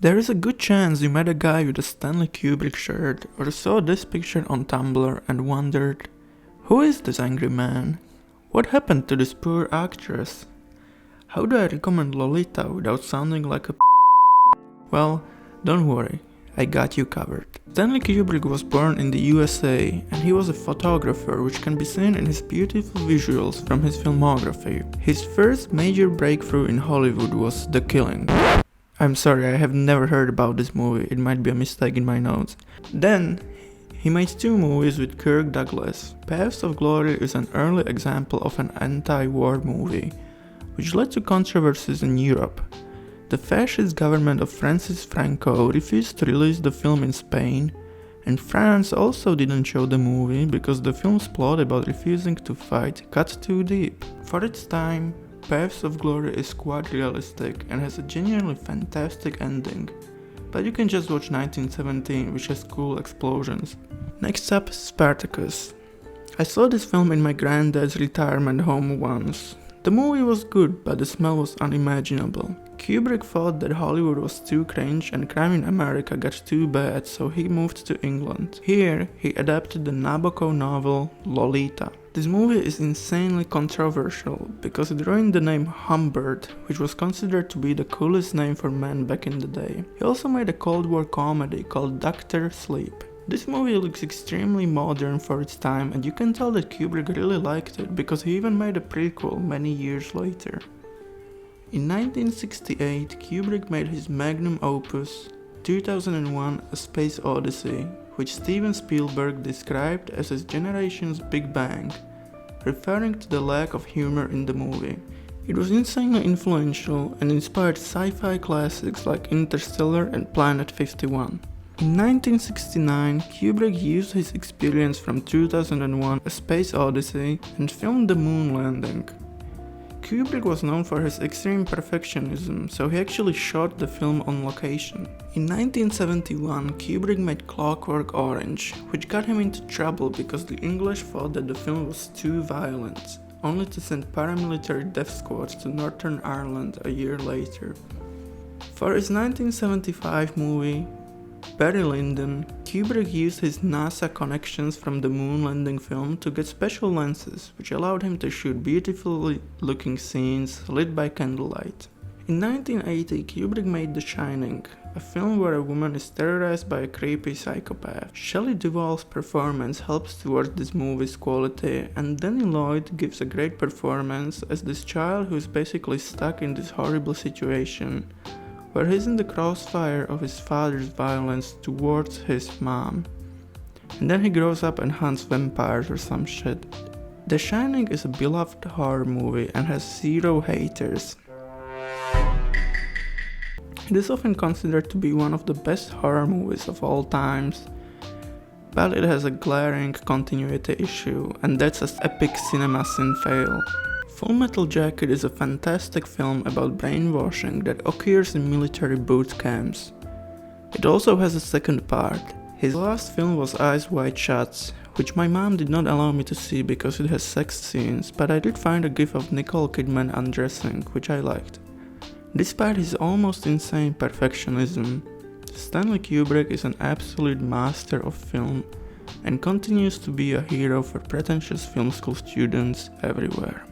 There is a good chance you met a guy with a Stanley Kubrick shirt or saw this picture on Tumblr and wondered, who is this angry man? What happened to this poor actress? How do I recommend Lolita without sounding like a Well, don't worry, I got you covered. Stanley Kubrick was born in the USA and he was a photographer, which can be seen in his beautiful visuals from his filmography. His first major breakthrough in Hollywood was The Killing. I'm sorry, I have never heard about this movie, it might be a mistake in my notes. Then, he made two movies with Kirk Douglas. Paths of Glory is an early example of an anti-war movie, which led to controversies in Europe. The fascist government of Francis Franco refused to release the film in Spain, and France also didn't show the movie because the film's plot about refusing to fight cut too deep. For its time, Paths of Glory is quite realistic and has a genuinely fantastic ending, but you can just watch 1917, which has cool explosions. Next up, Spartacus. I saw this film in my granddad's retirement home once. The movie was good, but the smell was unimaginable. Kubrick thought that Hollywood was too cringe and crime in America got too bad, so he moved to England. Here, he adapted the Nabokov novel Lolita. This movie is insanely controversial because it ruined the name Humbert, which was considered to be the coolest name for men back in the day. He also made a Cold War comedy called Dr. Sleep. This movie looks extremely modern for its time, and you can tell that Kubrick really liked it because he even made a prequel many years later. In 1968, Kubrick made his magnum opus, 2001: A Space Odyssey, which Steven Spielberg described as his generation's Big Bang, referring to the lack of humor in the movie. It was insanely influential and inspired sci-fi classics like Interstellar and Planet 51. In 1969, Kubrick used his experience from 2001: A Space Odyssey and filmed the moon landing. Kubrick was known for his extreme perfectionism, so he actually shot the film on location. In 1971, Kubrick made Clockwork Orange, which got him into trouble because the English thought that the film was too violent, only to send paramilitary death squads to Northern Ireland a year later. For his 1975 movie, Barry Lyndon, Kubrick used his NASA connections from the moon landing film to get special lenses, which allowed him to shoot beautifully looking scenes lit by candlelight. In 1980, Kubrick made The Shining, a film where a woman is terrorized by a creepy psychopath. Shelley Duvall's performance helps towards this movie's quality, and Danny Lloyd gives a great performance as this child who is basically stuck in this horrible situation, where he's in the crossfire of his father's violence towards his mom. And then he grows up and hunts vampires or some shit. The Shining is a beloved horror movie and has zero haters. It is often considered to be one of the best horror movies of all times, but it has a glaring continuity issue, and that's an epic cinema Cinephile. Full Metal Jacket is a fantastic film about brainwashing that occurs in military boot camps. It also has a second part. His last film was Eyes Wide Shut, which my mom did not allow me to see because it has sex scenes, but I did find a gif of Nicole Kidman undressing, which I liked. Despite his almost insane perfectionism, Stanley Kubrick is an absolute master of film and continues to be a hero for pretentious film school students everywhere.